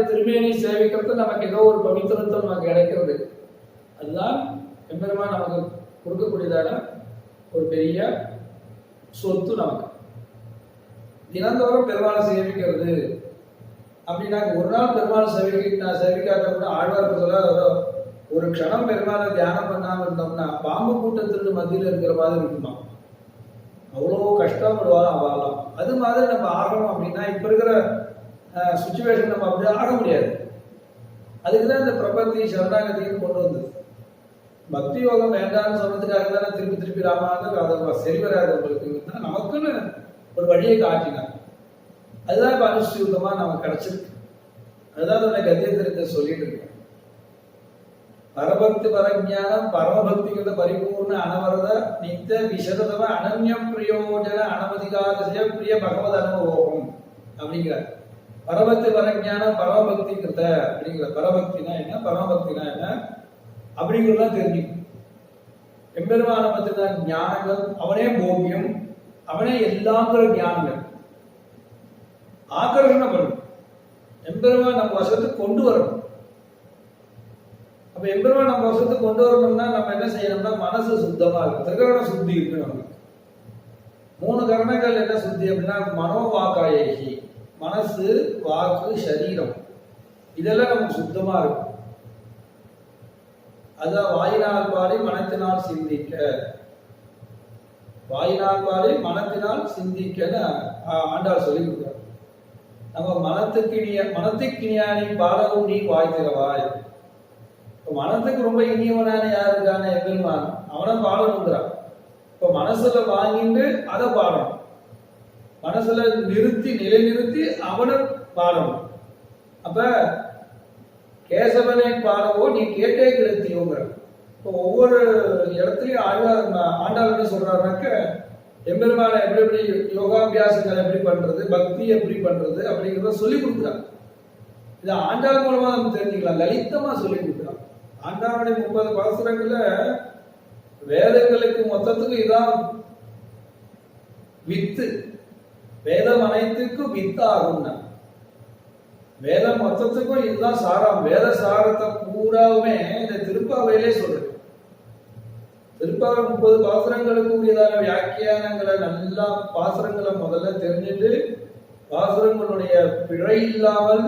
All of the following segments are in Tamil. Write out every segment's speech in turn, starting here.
திருமேனி சேவிக்கிறது நமக்கு ஏதோ ஒரு பவித்திரத்தை நமக்கு கிடைக்கிறது. அதுதான் எம்பெருமான் நமக்கு கொடுக்கக்கூடியதான ஒரு பெரிய சொத்து. நமக்கு தினந்தோறும் பெருமாளை சேவிக்கிறது அப்படின்னா, ஒரு நாள் பெருமாள் சேவிக்காத கூட ஆழ்வார் சொல்ல, ஒரு க்ஷணம் பெருமாளை தியானம் பண்ணாம இருந்தோம்னா பாம்பு கூட்டத்திற்கு மத்தியில் இருக்கிற மாதிரி இருக்குமா, அவ்வளோ கஷ்டப்படுவாங்க அவெல்லாம். அது மாதிரி நம்ம ஆகணும் அப்படின்னா இப்ப இருக்கிற சுச்சுவேஷன் நம்ம அப்படி ஆக முடியாது. அதுக்குதான் இந்த பிரபத்தி சரணாகதின்னு கொண்டு வந்தது. பக்தி யோகம் வேண்டாம்னு சொன்னதுக்காக தானே திருப்பி திருப்பி ராமானந்தர் அதை சரி வராது உங்களுக்கு, நமக்குன்னு ஒரு வழியை காட்டினார். அதுதான் இப்ப அனுஷ்டிதமா நமக்கு கிடைச்சிருக்கு. அதுதான் அந்த கத்தியத்திரத்தை சொல்லிட்டு இருக்கேன். பரபக்தி பரஜானம் பரமபக்திகிருத பரிபூர்ண அனவரத நித்திய விசதம அனன்ய பிரயோஜன அனவதிகாரசிய பிரிய பகவத் அனுபவம் அப்படிங்கிறார். பரபக்தி பரஜானம் பரமபக்தி கிருத அப்படிங்கிற, பரபக்தினா என்ன பரமபக்தினா என்ன அப்படிங்கிறதெல்லாம் தெரிஞ்சுக்கும். எம்பெருமான பத்தின ஞானங்கள், அவனே போகியம், அவனே எல்லாங்கிற ஞானங்கள் ஆக்கர்ஷணம் பண்ணும். எம்பெருமான் நம்ம வசத்துக்கு கொண்டு வரணும். அப்ப எம்பெருமான் நம்ம வசத்துக்கு கொண்டு வரணும்னா நம்ம என்ன செய்யணும்னா மனசு சுத்தமா இருக்கும். திரிகரண சுத்தி இருக்கு நமக்கு. 3 கரணங்கள் என்ன சுத்தி அப்படின்னா மனோவாக்காயகி, மனசு வாக்கு சரீரம், இதெல்லாம் நமக்கு சுத்தமா இருக்கும். அதான் வாயினால் பாடி மனத்தினால் சிந்திக்க, வாயினால் பாடி மனத்தினால் சிந்திக்க ஆண்டாள் சொல்லி கொடுக்குறார். நம்ம மனத்துக்கினியானி பாலவும் நீ வாய் திறவாய். மனத்துக்கு ரொம்ப இனியவனான யாரு இருக்கான எம்பெருமான், அவனை பாடணுங்கிறான். இப்ப மனசுல வாங்கிட்டு அதை பாடணும், மனசுல நிலைநிறுத்தி அவனை பாடணும். அப்ப கேசவனை பாடவோ நீ கேட்டே கிடத்தியோங்கிற. இப்போ ஒவ்வொரு இடத்துலயும் ஆண்டாள் என்ன சொல்றாருனாக்க, எம்பெருமானை எப்படி எப்படி யோகாபியாசங்களை எப்படி பண்றது, பக்தி எப்படி பண்றது அப்படிங்கிறத சொல்லி கொடுக்குறாங்க. இது ஆண்டாள் மூலமா நம்ம தெரிஞ்சுக்கலாம், லலிதமா சொல்லி கொடுக்குறாங்க. ஆண்டாளுடைய 30 பாசுரங்கள்ல வேதங்களுக்கு மொத்தத்துக்கு இதான் வித்து, வேதம் அனைத்துக்கும் வித்து ஆகும்னா, வேதம் மொத்தத்துக்கும் இதுதான் சாரம். வேத சாரத்தை பூராவுமே இந்த திருப்பாவையிலே சொல்றது. திருப்பாவை 30 பாசுரங்களுக்கு உரியதான வியாக்கியானங்களை நல்லா பாசுரங்களை முதல்ல தெரிஞ்சுட்டு, பாசுரங்களுடைய பிழை இல்லாமல்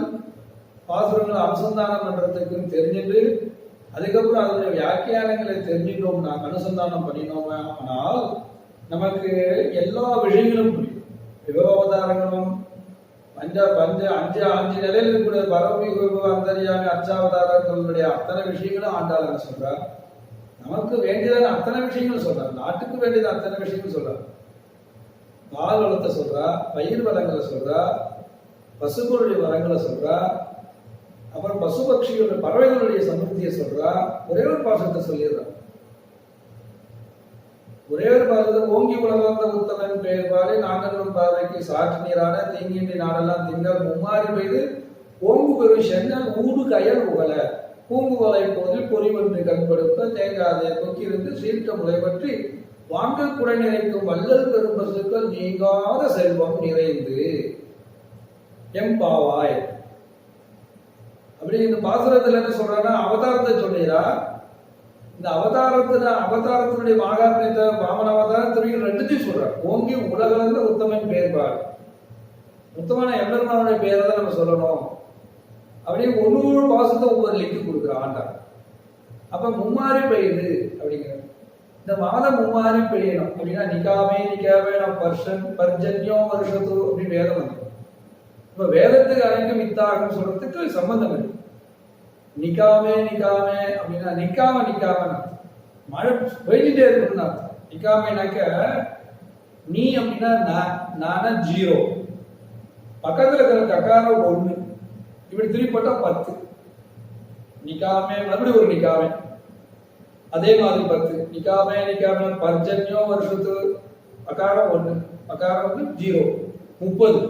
பாசுரங்களை அனுசந்தானம் பண்றதுக்கு தெரிஞ்சுட்டு, அதுக்கப்புறம் அதனுடைய வியாக்கியானங்களை தெரிஞ்சுட்டோம்னா அனுசந்தானம் பண்ணினோம் ஆனால் நமக்கு எல்லா விஷயங்களும் புரியும். விபவாவதாரங்களும் அஞ்சு நிலையில் இருக்கக்கூடிய பரவி அந்தரியாமி அச்சாவதாரங்களுடைய அத்தனை விஷயங்களும் ஆண்டாள் என்ன சொல்றார், நமக்கு வேண்டியதான அத்தனை விஷயங்கள் சொல்றார், நாட்டுக்கு வேண்டியது அத்தனை விஷயங்கள் சொல்றார். பால் வளத்தை சொல்றா, பயிர் வளங்களை சொல்றா, பசுக்களுடைய வளங்களை சொல்றா, அப்புறம் பசு பட்சிகளுடைய பறவைகளுடைய சமிருத்தியை சொல்றா. ஒரே ஒரு பாசத்தை சொல்லிடுறான். ஒரே ஒரு பாசத்தை ஓங்கி உலகந்த உத்தமன் பெயர் பாடி நாங்களும் பார்வைக்கு சாற்று நீரான தீங்கின்றி நாடெல்லாம் திங்கள் மும்மாறி பெய்து ஓங்கு பெரும் சென்னல் ஊடு கயல் உகல பூங்குவலை போதில் பொறிவென்று கண்படுத்த தேங்காதே கொக்கிருந்து சீர்க்க முறை பற்றி வாங்க குடை நிறைக்கும் வள்ளல் பெரும் பசுக்கள் நீங்காத செல்வம் நிறைந்து எம்பாவாய். அப்படி இந்த பாசுரத்துல என்ன சொல்றான்னா அவதாரத்தை சொல்லிடா. இந்த அவதாரத்தினுடைய மகாத்மியத்தை வாமன அவதாரம் திருவிகள் 2த்தையும் சொல்றார். ஓங்கி உலகளந்த உத்தமன் பேர்பார், உத்தமான எம்பெருமானுடைய பேரை தான் நம்ம சொல்லணும். அப்படியே ஒவ்வொரு பாசத்தை ஒவ்வொரு லிங்க் கொடுக்குற ஆண்டார். அப்ப மும்மாறி பெய்யுது அப்படிங்கிற, இந்த மாதம் மும்மாறி பெய்யணும் அப்படின்னா நிக்காமே நான் பர்ஜன்யோ வருஷத்து அப்படின்னு வேதம் வந்து. இப்ப வேதத்துக்கு அனைக்கும் வித்தாகும் சொல்றதுக்கு சம்பந்தம் இருக்கு. நிக்காமே அப்படின்னா நிக்காம மழை பெய்ஞ்சிட்டே இருக்கணும்னு அர்த்தம். நிக்காமேனாக்க நீ அப்படின்னா நானா 0, பக்கத்துல இருக்கிற கக்காரம் 1, இப்படி திருப்பிட்டா 10. நிக்காமே மறுபடியும் ஒரு நிக்காமே, அதே மாதிரி 10. நிக்காமே பர்ஜன்யோ வருஷத்து அகாரம் 1, அகாரம் 0, 30.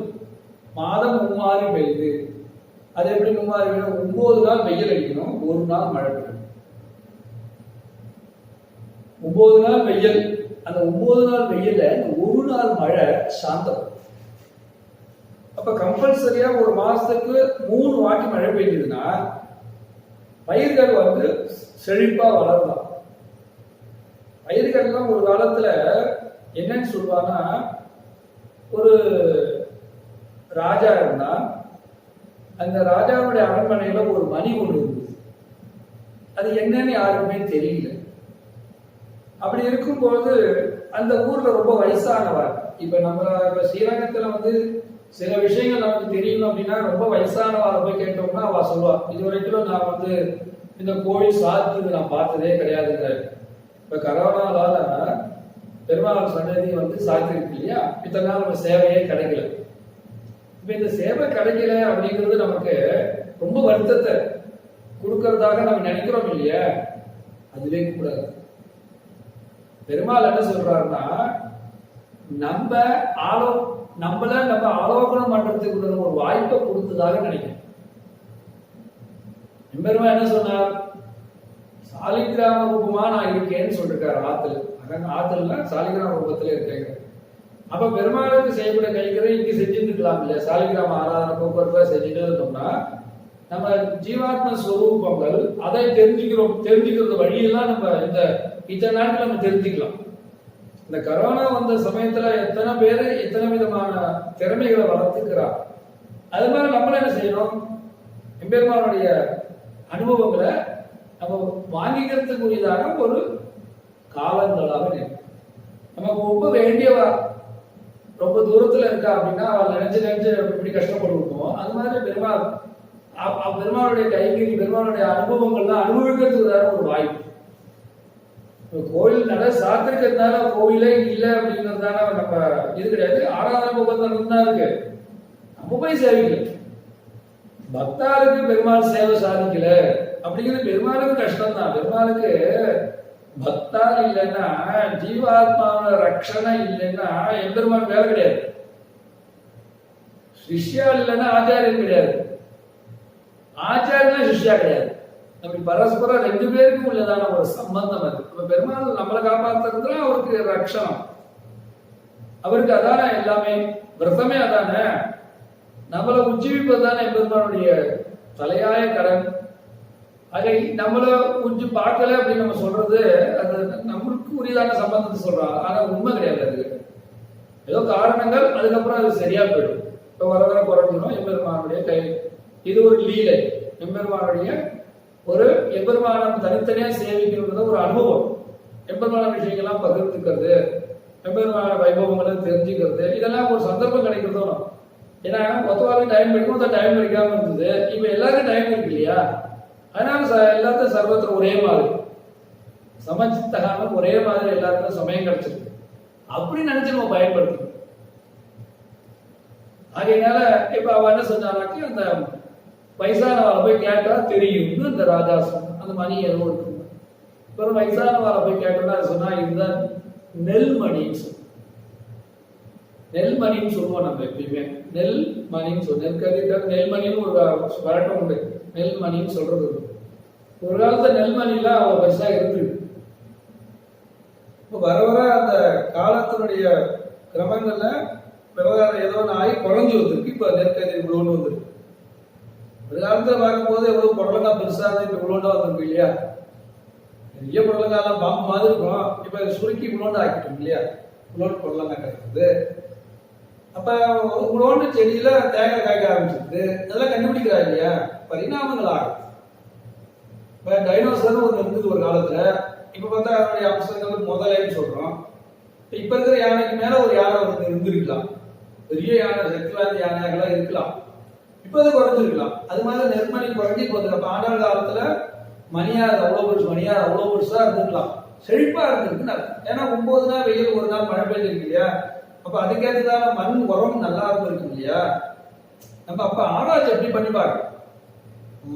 மாதம் மும்மாறி பெய்யுது. அது எப்படி மும்மாறி பெய்யணும்? 9 நாள் வெயில் அடிக்கணும், 1 நாள் மழை பெய்யணும். 9 நாள் வெயில், அந்த 9 நாள் வெயில்ல 1 நாள் மழை சாந்தம். அப்ப அப்ப கம்பல்சரியா ஒரு மாசத்துக்கு 3 வாட்டி மழை பெய்யுதுன்னா பயிர்கள் வந்து செழிப்பா வளரலாம். பயிர்கள்லாம் ஒரு காலத்துல என்னன்னு சொல்லுவாங்கன்னா, ஒரு ராஜா இருந்தா, அந்த ராஜாவுடைய அரண்மனையில ஒரு மணி ஒன்று இருந்தது. அது என்னன்னு யாருக்குமே தெரியல. அப்படி இருக்கும்போது அந்த ஊர்ல ரொம்ப வயசானவர், இப்ப நம்ம ஸ்ரீரங்கத்துல வந்து சில விஷயங்கள் நமக்கு தெரியணும் அப்படின்னா ரொம்ப வயசானவரை போய் கேட்டோம்னா அவ சொல்லுவா, இது வரைக்கும் நான் வந்து இந்த கோவில் சாத்தியது நான் பார்த்ததே கிடையாதுங்க. இப்ப கரோனாவால பெருமாள் சன்னதி வந்து சாத்தியிருக்கு இல்லையா, இத்தனை நாள் நம்ம சேவையே கிடைக்கல. இப்ப இந்த சேவை கிடைக்கல அப்படிங்கிறது நமக்கு ரொம்ப வருத்தத்தை கொடுக்கறதாக நம்ம நினைக்கிறோம் இல்லையா, அதுவே கூடாது. பெருமாள் என்ன சொல்றாருன்னா, நம்மள நம்ம ஆலோகனம் பண்றதுக்கு ஒரு வாய்ப்பை கொடுத்ததாக நினைக்கிறோம். பெருமாள் என்ன சொன்னார், சாலிகிராம ரூபமா நான் இருக்கேன்னு சொல்லிருக்காரு. ஆத்துல சாலிகிராம ரூபத்துல இருக்கேங்க. அப்ப பெருமாளுக்கு செய்யப்பட கைகளை இங்க செஞ்சுருக்கலாம் இல்லையா, சாலிகிராம ஆராதனை போக்குவரத்து செஞ்சுட்டு இருந்தோம்னா நம்ம ஜீவாத்ம ஸ்வரூபங்கள் அதை தெரிஞ்சுக்கிறது வழியெல்லாம் நம்ம இத்தனை நாட்கள் நம்ம தெரிஞ்சுக்கலாம். இந்த கரோனா வந்த சமயத்துல எத்தனை பேரு எத்தனை விதமான திறமைகளை வளர்த்துக்கிறார். அது மாதிரி நம்மள என்ன செய்யணும், எம்பெருமானுடைய அனுபவங்களை நம்ம வாங்கிக்கிறதுக்குரியதாக ஒரு காலங்களாக நமக்கு ரொம்ப வேண்டியவா ரொம்ப தூரத்துல இருக்கா அப்படின்னா அவள் நினைச்சு எப்படி கஷ்டப்படுவோம். அது மாதிரி பெருமாளுடைய கைகறி பெருமாளுடைய அனுபவங்கள்லாம் அனுபவிக்கிறதுக்கு ஒரு வாய்ப்பு. கோவில் நட சாத்திருக்கிறதுனால கோவிலே இல்லை அப்படிங்கிறதுனால நம்ம இது கிடையாது. ஆராதனை போக்குவரத்து தான் இருக்கு, நம்ம போய் சேவிக்கல. பக்தாருக்கு பெருமாள் சேவை சாதிக்கல அப்படிங்கிறது பெருமாளுக்கு கஷ்டம் தான். பெருமாளுக்கு பக்தால் இல்லைன்னா, ஜீவாத்மாவோட ரட்சணை இல்லைன்னா எம்பெருமான் வேலை கிடையாது. சிஷ்யா இல்லைன்னா ஆச்சாரியன் கிடையாது, ஆச்சாரியனா சிஷ்யா கிடையாது. அப்படி பரஸ்பரம் 2 பேருக்கும் உள்ளதான ஒரு சம்பந்தம் அது. பெருமாள் நம்மளை காப்பாத்துறது அவருக்கு ரட்சணம், அவருக்கு அதான எல்லாமே, விரதமே அதானே, நம்மளை உஜ்ஜீவிப்பது தானே பெருமானுடைய தலையாய கடன். அதை நம்மள கொஞ்சம் பார்க்கல அப்படின்னு நம்ம சொல்றது அது நம்மளுக்கு உரியதான சம்பந்தத்தை சொல்றோம். ஆனா உண்மை கிடையாது. அது ஏதோ காரணங்கள், அதுக்கப்புறம் அது சரியா போயிடும். இப்போ வர குறைஞ்சிடும். எம்பெருமானுடைய கை இது ஒரு லீலை. எம்பெருமானுடைய ஒரு எம்பெருமானம் தனித்தனியா சேவிக்கிறது ஒரு அனுபவம். எம்பெருமான விஷயங்கள்லாம் பகிர்ந்துக்கிறது, எம்பெருமான வைபவங்களை தெரிஞ்சுக்கிறது, இதெல்லாம் ஒரு சந்தர்ப்பம் கிடைக்கிறதோ. ஏன்னா மொத்தவாளுக்கு டைம் கிடைக்கும், மொத்தம் டைம் கிடைக்காம இருந்தது. இப்ப எல்லாருக்கும் டைம் இருக்கு இல்லையா, அதனால எல்லாத்தையும் சர்வத்தில் ஒரே மாதிரி சமச்சித்தகாம ஒரே மாதிரி எல்லாருக்கும் சமயம் கிடைச்சிருக்கு. அப்படி நினைச்சு நம்ம பயன்படுத்தணும். ஆகையினால இப்ப அவ என்ன சொன்னாக்கி, அந்த வயசானவாளை போய் கேட்டா தெரியும் இந்த ராஜா சொன்ன அந்த மணி ஏதோ இருக்கு. ஒரு வயசானவாளை போய் கேட்டோம்னா அது சொன்னா இதுதான் நெல்மணின்னு சொல்லுவோம். நெல்மணின்னு சொல்லுவோம் நம்ம எப்பயுமே. நெல்மணின்னு சொல்லுவோம். நெல்மணின்னு ஒரு வழக்கம் உண்டு. நெல்மணின்னு சொல்றது ஒரு காலத்துல நெல்மணிலாம் அவ்வளவு பெருசா இருந்துருக்கு. இப்போ வர அந்த காலத்தினுடைய கிரமங்கள்ல விவகாரம் ஏதோ ஆகி குறைஞ்சி வந்திருக்கு. இப்ப நெற்கதிர் இவ்வளோன்னு வந்துருக்கு. ஒரு காலத்துல பார்க்கும்போது எவ்வளவு புடலங்கா பெருசா இருந்தா இப்ப இவ்வளோண்டா வந்திருக்கு இல்லையா. பெரிய புடலங்காலாம் பாம்பு மாதிரி இருக்கும். இப்ப சுருக்கி இவ்வளோண்டு ஆக்கிட்டோம் இல்லையா. இவ்வளோண்டு புடலங்கா கிடைக்குது. அப்ப இவ்வளோண்டு செடியில தேங்காய் காய்க்க ஆரம்பிச்சிருக்கு. இதெல்லாம் கண்டுபிடிக்கிறா இல்லையா, பரிணாமங்கள் ஆகும். இப்ப டைனோசர் ஒன்று இருந்தது ஒரு காலத்துல. இப்ப பார்த்தா அதனுடைய அம்சங்கள் முதலைன்னு சொல்றோம். இப்ப இருக்கிற யானைக்கு மேல ஒரு யானை ஒன்று இருந்திருக்கலாம். பெரிய யானை, சக்தி வாய்ந்த யானைகளாக இருக்கலாம். இப்ப அது குறைஞ்சிருக்கலாம். அது மாதிரி நெற்மணி குறைஞ்சி போகுது. அப்ப ஆண்டாள் காலத்துல மணியார் அவ்வளவு பெருசா இருந்திருக்கலாம், செழிப்பா இருந்திருக்கு. ஏன்னா 9 நாள் வெயில், 1 நாள் மழை பெய்ஞ்சிருக்கு இல்லையா. அப்ப அதுக்கேற்றதான மண் உரம் நல்லா இருந்திருக்கு இல்லையா. நம்ம அப்ப ஆராய்ச்சி எப்படி பண்ணி பார்க்க,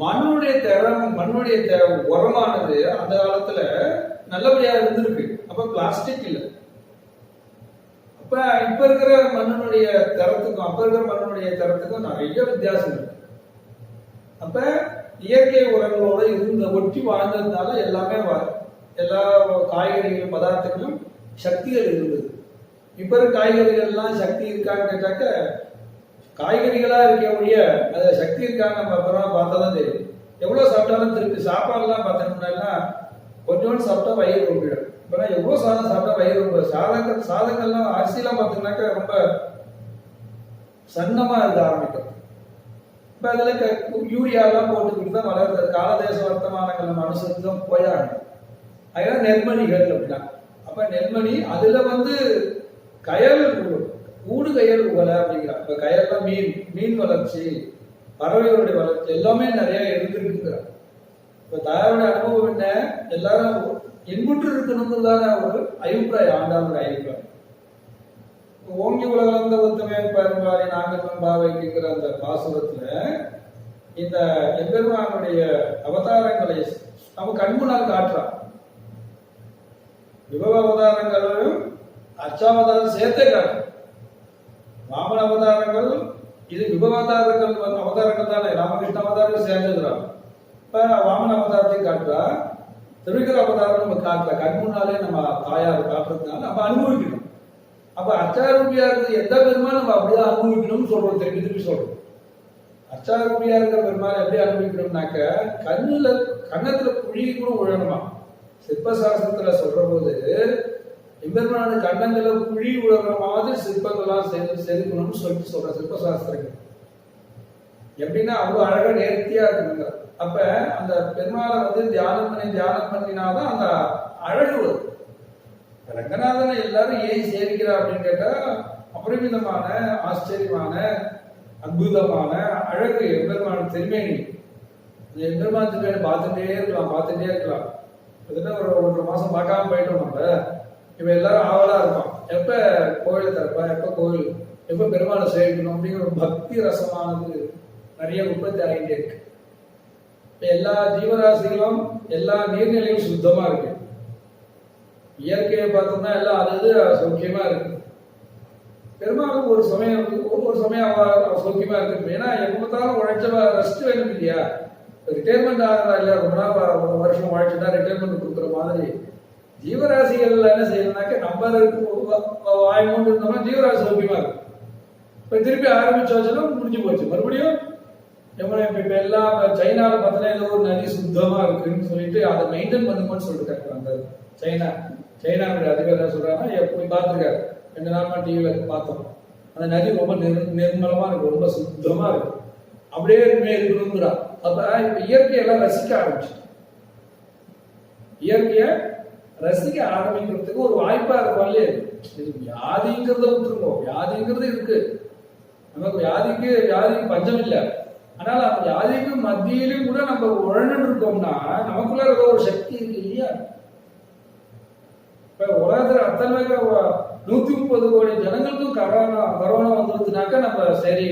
மண்ணுடைய உரமானது அந்த காலத்துல நல்லபடியா இருந்திருக்கு. அப்ப பிளாஸ்டிக் இல்லை. அப்ப இப்ப இருக்கிற மண்ணுடைய தரத்துக்கும் அப்ப இருக்கிற மண்ணுடைய தரத்துக்கும் நிறைய வித்தியாசம் இருக்கு. அப்ப இயற்கை உரங்களோட இருந்த ஒட்டி வாழ்ந்ததுனால எல்லாமே எல்லா காய்கறிகளும் பதார்த்தங்களும் சக்திகள் இருந்தது. இப்ப இருக்க காய்கறிகள் எல்லாம் சக்தி இருக்கான்னு கேட்டாக்க காய்கறிகளா இருக்க ஒழிய அது சக்தி இருக்கான்னு நம்ம அப்புறம் பார்த்தா தான் தெரியும். எவ்வளவு சாப்பிட்டாலும் திருப்பி சாப்பாடுலாம் பார்த்தோம்னா கொஞ்சோண்டு சாப்பிட்டா வயிறு ரொம்பிடும். இப்போனா எவ்வளோ சாதம் சாப்பிட்டா வயிறு ரொம்ப சாதங்கள்லாம் அரிசிலாம் பார்த்தீங்கன்னாக்கா ரொம்ப சன்னமா இருக்க ஆரம்பிக்கும். இப்போ அதில் யூரியாலாம் போட்டுக்கிட்டு தான் வளர்றது. காலதேச வர்த்தமானங்கள் நம்ம அனுசரித்து தான் போயாகணும். அதெல்லாம் நெல்மணிகள் அப்படின்னா. அப்போ நெல்மணி அதில் வந்து கயல் ஊடு கயல் உகலை அப்படிங்கிறான். இப்போ கயல்லாம் மீன் வளர்ச்சி, பறவைகளுடைய வளர்ச்சி எல்லாமே நிறைய இருந்திருக்குங்கிறான். இப்போ தாயோட அனுபவம் என்ன, எல்லாரும் எண்புற்று இருக்கணுங்கிறதான ஒரு அபிப்பிராயம், ஆண்டாளுடைய அபிப்பிராயம். ஓங்கி உலகளந்த ஒத்துமை பெரும்பாரி நாங்கள் பாவைக்குங்கிற அந்த பாசுரத்துல இந்த எம்பெருமானுடைய அவதாரங்களை நம்ம கண்முன்னால் காட்டுறான். விபவ அவதாரங்களும் அர்ச்சாவதாரம் சேர்த்தே காட்டு. வாமன அவதாரங்கள் இது விபவாதாரங்கள் அவதாரங்கள் தானே, ராமகிருஷ்ண அவதாரங்கள் சேர்ந்துக்கிறான். இப்ப வாமன அவதாரத்தையும் காட்டுறா, திருவிக்கிற அவதாரம் நம்ம காட்டுற கண்முன்னாலே நம்ம தாயார் காட்டுறதுனால நம்ம அனுபவிக்கணும். அப்ப அர்ச்சாரூபியா இருக்கிறது எந்த பெருமாள் நம்ம அப்படிதான் அனுபவிக்கணும்னு சொல்றோம். திருப்பி திருப்பி சொல்றோம். அர்ச்சாரூபியா இருக்கிற பெருமாள் எப்படி அனுபவிக்கணும்னாக்க கண்ணத்துல குழி கூட உழணுமா. சிற்பசாஸ்திரத்துல சொல்ற போது எம்பெருமான கண்ணங்களை குழி உழற மாதிரி சிற்பங்கள்லாம் செதுக்கணும்னு சொல்லிட்டு சொல்ற சிற்பசாஸ்திரங்கள். எப்படின்னா அவ்வளவு அழகா நேர்த்தியா இருக்குங்க. அப்ப அந்த பெருமாளை வந்து தியானம் பண்ணினாதான் அந்த அழகு வரும். ரங்கநாதனை எல்லாரும் ஏன் சேவிக்கிறா அப்படின்னு கேட்டா அபரிமிதமான ஆச்சரியமான அற்புதமான அழகு எம்பெருமான திருமேனி. எம்பெருமான திருமேனி பார்த்துட்டே இருக்கலாம். கிட்டத்தட்ட ஒரு 1.5 மாசம் பார்க்காம போயிட்டோம். நம்ம இப்ப எல்லாரும் ஆவலா இருப்போம், எப்ப கோயிலை திறப்பா, எப்ப கோயில், எப்ப பெருமாளை சேவிக்கணும் அப்படிங்கிற ஒரு பக்தி ரசமானது நிறைய உற்பத்தி ஆகிட்டே இருக்கு. எல்லா ஜீவராசிகளும் எல்லா நீர்நிலையும் சுத்தமா இருக்கு. இயற்கையை பார்த்தோம்னா எல்லாம் அது சௌக்கியமா இருக்கு. பெரும்பாலும் ஒரு சமயம் சௌக்கியமா இருக்கு. ஏன்னா எப்ப பார்த்தாலும் உழைச்சவா ரெஸ்ட் வேணும் இல்லையா. ரிட்டையர்மெண்ட் ஆகிறதா இல்லையா, ரொம்ப நாள் 1 வருஷம் உழைச்சுட்டா ரிட்டையர்மெண்ட் கொடுக்குற மாதிரி ஜீவராசிகள் என்ன செய்யணும்னாக்க நம்ம வாய் மூண்டு இருந்தோம்னா ஜீவராசி சௌக்கியமா இருக்கும். இப்ப திருப்பி ஆரம்பிச்சு வச்சுன்னா முடிஞ்சு போச்சு. மறுபடியும் இப்ப எல்லாம் சைனால பார்த்தீங்கன்னா ஏதோ ஒரு நதி சுத்தமா இருக்குன்னு சொல்லிட்டு அதை மெயின்டைன் பண்ணுங்கன்னு சொல்லிட்டு அந்த சைனாவுடைய அதிபர் என்ன சொல்றாங்கன்னா எப்படி பார்த்துருக்காரு, 2 நாள் டிவியில பார்த்தோம். அந்த நதி ரொம்ப நிர்மலமா இருக்கு, ரொம்ப சுத்தமா இருக்கு, அப்படியே இருக்கணுங்கிறா. அப்ப இப்ப இயற்கையெல்லாம் ரசிக்க ஆரம்பிச்சு, இயற்கைய ரசிக்க ஆரம்பிக்கிறதுக்கு ஒரு வாய்ப்பா இருப்பாலே. இது வியாதிங்கிறத விட்டுருக்கோம், வியாதிங்கிறது இருக்கு, நமக்கு வியாதிக்கு பஞ்சம் இல்லை. ஆனால் அந்த வியாதிக்கு மத்தியிலும் கூட நம்ம உழன்னு இருக்கோம்னா நமக்குள்ள ஏதோ ஒரு சக்தி இருக்கு இல்லையா. இப்ப உலகத்துல அத்தனை 130 கோடி ஜனங்களுக்கும் கரோனா வந்துருச்சுனாக்கா நம்ம சரி,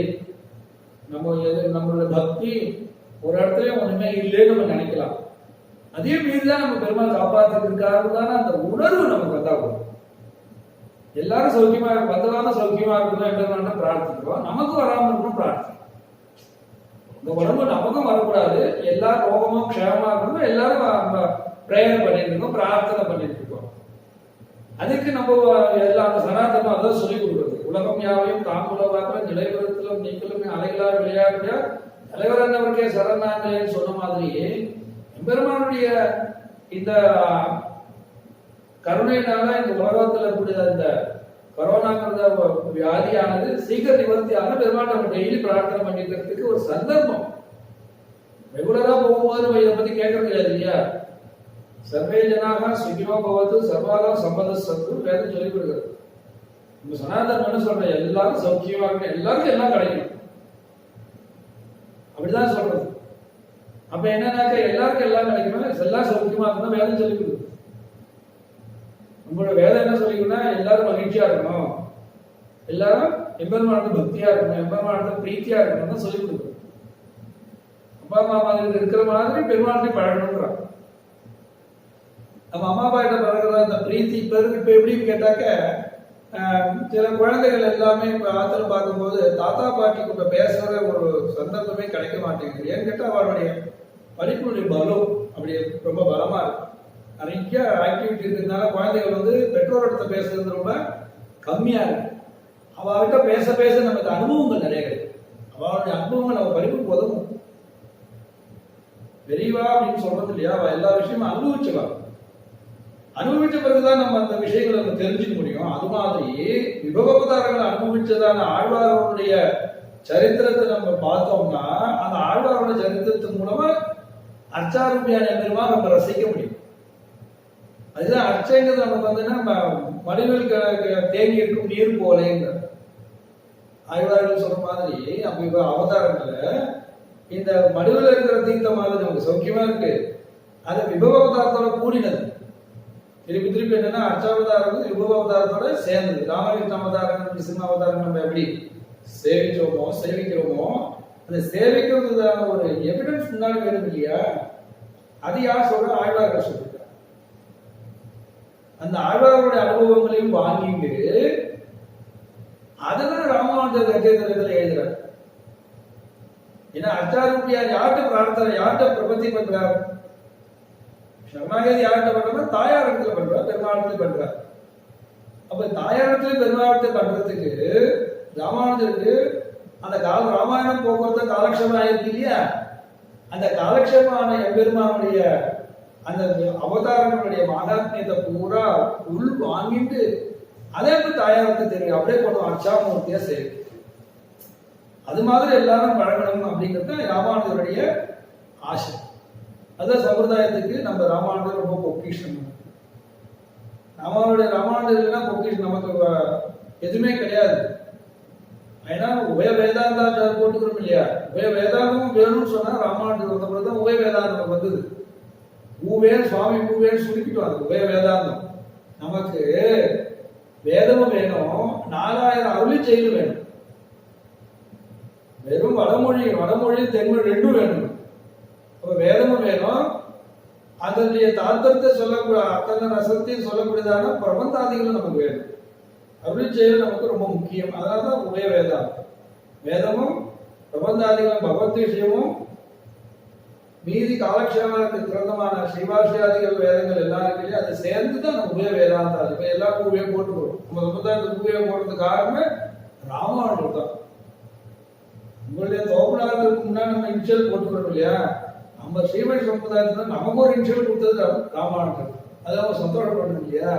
நம்மளோட பக்தி ஒரு இடத்துலயும் ஒண்ணுமே இல்லைன்னு நம்ம நினைக்கலாம். அதே மீறிதான் நம்ம பெருமாள் காப்பாத்திட்டு இருக்காருதான அந்த உணர்வு நமக்கு வந்தா போதும். எல்லாரும் சௌக்கியமா வந்ததான சௌக்கியமா இருக்கணும் என்று பிரார்த்திக்கிறோம். நமக்கு வராம இருக்கணும் பிரார்த்திக்கிறோம். இந்த உடம்பு நமக்கும் வரக்கூடாது, எல்லா ரோகமும் க்ஷேமமா இருக்கணும், எல்லாரும் பிரேயர் பண்ணிட்டு இருக்கோம், பிரார்த்தனை பண்ணிட்டு இருக்கோம். அதுக்கு நம்ம எல்லா சனாதனம் அதான் சொல்லிக் கொடுக்குறது. உலகம் யாவையும் தாங்குலவாக்கிலும் நிலைவரத்திலும் நீங்களும் அலைகளா விளையாடுறியா தலைவர் என்னவருக்கே சரணாங்கன்னு சொன்ன மாதிரியே எம்பெருமானுடைய இந்த கருணையினால இந்த உலகத்துல கூடிய இந்த கொரோனாங்கிற வியாதியானது சீக்கிர நிவர்த்தியான பெருமாள் நம்ம டெய்லி பிரார்த்தனை பண்ணிக்கிறதுக்கு ஒரு சந்தர்ப்பம். ரெகுலரா போகும்போது இதை பத்தி கேட்கறது கிடையாது இல்லையா. சர்வே ஜனாக சுகினோ பவது சர்வாதா சம்பத சத்து வேதம் சொல்லிக் கொடுக்குறது. நம்ம சனாதனம் என்ன சொல்ற, எல்லாரும் சௌக்கியமா இருக்கு, எல்லாருக்கும் எல்லாம் கிடைக்கும் அப்படிதான் சொல்றது. அப்ப என்னன்னாக்க எல்லாருக்கும் எல்லாம் கிடைக்கணும், எல்லாம் சௌக்கியமா இருக்கணும் வேதம் சொல்லிக் கொடுக்குது. நம்மளோட வேதம் என்ன சொல்லிக்கணும்னா எல்லாரும் மகிழ்ச்சியா இருக்கணும், எல்லாரும் எம்பெருமானது பக்தியா இருக்கணும், எம்பெருமானது பிரீத்தியா இருக்கணும் சொல்லிக் கொடுக்கணும். அப்பா அம்மா மாதிரி இருக்கிற மாதிரி பெருமானத்தை பழகணுங்கிறான். நம்ம அம்மா அப்பா கிட்ட பழகிறதா இந்த பிரீத்தி இப்ப எப்படின்னு கேட்டாக்க சில குழந்தைகள் எல்லாமே இப்ப ஆத்துல பார்க்கும்போது தாத்தா பாட்டி கூட பேசுற ஒரு சந்தர்ப்பமே கிடைக்க மாட்டேங்குது. ஏன்னு கேட்டா அவருடைய படிப்புடைய பலம் அப்படி ரொம்ப பலமா இருக்கு. நிறைய ஆக்டிவிட்டி இருக்கிறதுனால குழந்தைகள் பெற்றோரிடத்த பேசுறது ரொம்ப கம்மியா இருக்கு. அவர்கிட்ட பேச பேச நமக்கு அனுபவங்கள் நிறைய கிடைக்கும். அவளுடைய அனுபவங்கள் நம்ம படிப்புக்கு உதவும். பெரியவா அப்படின்னு சொல்றது இல்லையா, அவ எல்லா விஷயமும் அனுபவிச்சவா. அனுபவிச்ச பிறகுதான் நம்ம அந்த விஷயங்களை நம்ம தெரிஞ்சுக்க முடியும். அது மாதிரி விபவதாரங்களை அனுபவிச்சதான ஆழ்வாரோடைய சரித்திரத்தை நம்ம பார்த்தோம்னா அந்த ஆழ்வாரோட சரித்திரத்தின் மூலமா அர்ச்சாரூபியான பெருமா நம்ம ரசிக்க முடியும். அதுதான் அர்ச்சைங்கிறது நமக்கு வந்துன்னா மடிவில் தேங்கி இருக்கும் நீர் போலேங்க ஆழ்வார்கள் சொல்ற மாதிரி. அப்ப அவதாரங்கள்ல இந்த மடுவில் இருக்கிற தீர்த்த மாதிரி நமக்கு சௌக்கியமா இருக்கு, அது விபவ அவதாரத்தோட கூடினது. திருப்பி திருப்பி என்னன்னா அர்ச்சாவதாரம் விபவ அவதாரத்தோட சேர்ந்தது. ராமகிருஷ்ண அவதாரம் சிம்ம அவதாரம் நம்ம எப்படி சேவிக்கிறோமோ அந்த சேவிக்கிறதுக்கான ஒரு எவிடன்ஸ் முன்னாடி வேணும் இல்லையா, அது யார் சொல்ற? ஆழ்வார்கள் சொல்றாங்க. அந்த ஆழ்வார்களுடைய அனுபவங்களையும் வாங்கிட்டு அதுதான் ராமானுஜர் கஜேந்திரத்தில் எழுதுறாரு. ஏன்னா அர்ச்சாரூபியார் யார்கிட்ட பிரார்த்தனை, யார்கிட்ட பிரபத்தி பண்றார்? சரணாகதி யார்கிட்ட பண்றா? தாயார் இடத்துல பண்றார், பெருமாளத்துல பண்றார். அப்ப தாயாரத்துல பெருமாளத்தை பண்றதுக்கு ராமானுஜருக்கு அந்த ராமாயணம் போக்குவரத்து காலக்ஷேபம் ஆயிருக்கு இல்லையா, அந்த காலக்ஷேபமான எம்பெருமானுடைய அந்த அவதாரங்களுடைய மகாத்மியத்தை பூரா உள் வாங்கிட்டு அதே தாயாருக்கு தெரியும். அப்படியே கொண்டு அர்ச்சாமூர்த்தியா சரி, அது மாதிரி எல்லாரும் பழகணும் அப்படிங்கிறது ராமானுஜருடைய ஆசை. அதான் சம்பிரதாயத்துக்கு நம்ம ராமானுஜர் ரொம்ப பொக்கிஷம். ராமானுஜர் பொக்கிஷம் நமக்கு எதுவுமே கிடையாது. ஏன்னா உபய வேதாந்தாச்சார் போட்டுக்கிறோம் இல்லையா, உபய வேதாந்தமும் வேணும்னு சொன்னா ராமானுஜர் வந்த பிறகுதான் உபய வேதாந்தம் வந்தது. ஊவேன் சுவாமி ஊவேன்னு சுருக்கிட்டு வாங்க. உபய வேதாந்தம் நமக்கு வேதமும் வேணும், 4000 அருளி செயல் வேணும். வெறும் வடமொழி தென்மொழி ரெண்டும் வேணும். அப்ப வேதமும் வேணும், அதனுடைய தாத்பரியத்தை சொல்லக்கூடிய அத்தனை ரசத்தையும் சொல்லக்கூடியதான பிரபந்தாதிகளும் நமக்கு வேணும். அருளி செயல் நமக்கு ரொம்ப முக்கியம். அதனாலதான் உபய வேதாந்தம். வேதமும் பிரபந்தாதிகளும் பகவத் விஷயமும் மீதி காலக்ஷேபத்துக்கு கிரந்தமான ஸ்ரீபாஷ்யாதிகள் வேதங்கள் எல்லாம் இருக்கு இல்லையா, அதை சேர்ந்துதான் நம்ம உபய வேதாந்தம். இப்ப எல்லா பூவையும் போட்டுக்கிறோம். நம்ம சமுதாயத்துக்கு பூவையை போடுறதுக்கு காரணமே ராமானுஜர் தான். உங்களுடைய தோப்பனாருக்கு முன்னாடி நம்ம இன்ஷியல் போட்டுக்கிறோம் இல்லையா, நம்ம ஸ்ரீவைஷ்ணவ சமுதாயத்துல நமக்கு ஒரு இன்ஷியல் கொடுத்தது ராமானுஜர். அதை நம்ம சந்தோஷப்படணும் இல்லையா.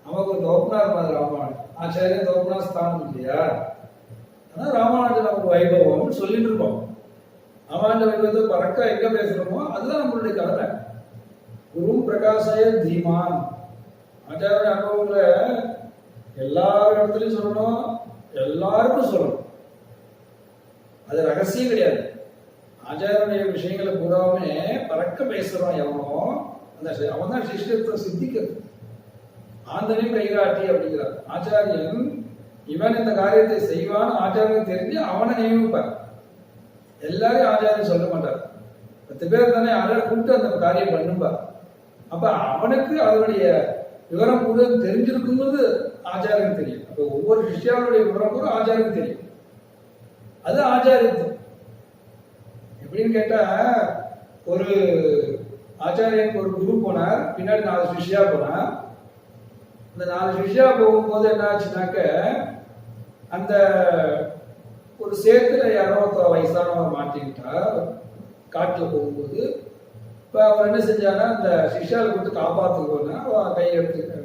நமக்கு ஒரு தோப்பனார் மாதிரி ராமானுஜர், ஆச்சாரிய தோப்பனார் ஸ்தானம் இல்லையா. ஆனா ராமானுஜர் நமக்கு வைபவம்னு சொல்லிட்டு இருக்கோம். ராமானுஜ வைபவத்தை பறக்க எங்க பேசுறோமோ அதுதான் நம்மளுடைய கடமை. குரு பிரகாசாய தீமான் ஆச்சாரிய அனுபவங்களை எல்லா இடத்துலையும் சொல்லணும், எல்லாருக்கும் சொல்லணும். அது ரகசியம் கிடையாது. ஆச்சாரனுடைய விஷயங்களை பூராவுமே பறக்க பேசுறோம் எவனோ அந்த அவன் தான் சிஷ்யத்தை சித்திக்கிறது. ஆந்தனையும் கைகாட்டி அப்படிங்கிறார் ஆச்சாரியன். இவன் இந்த காரியத்தை செய்வான் ஆச்சாரியன் தெரிஞ்சு அவனை நியமிப்பார். எல்லாரையும் ஆச்சாரியன் சொல்ல மாட்டார். 10 பேர் தானே ஆச்சாரம் கூப்பிட்டு அந்த காரியம் பண்ணுவார். அப்ப அவனுக்கு அதனுடைய விவரம் கூட தெரிஞ்சிருக்கும்போது ஆச்சாரியன் தெரியும். அப்ப ஒவ்வொரு சிஷ்யாவுடைய விவரம் கூட ஆச்சாரியன் தெரியும். அது ஆச்சாரியத்துவம். எப்படின்னு கேட்டா, ஒரு ஆச்சாரியனுக்கு ஒரு குரு போனார், பின்னாடி 4 சிஷ்யா போனார். அந்த 4 சிஷ்யா போகும்போது என்ன ஆச்சுனாக்க, அந்த ஒரு சேத்துல யாரோ வயசானவர் மாட்டிக்கிட்டார் காட்டுல போகும்போது. இப்ப அவர் என்ன செஞ்சாங்கன்னா அந்த சிஷ்யாவை கொடுத்து காப்பாற்றுவோன்னா கையை எடுத்து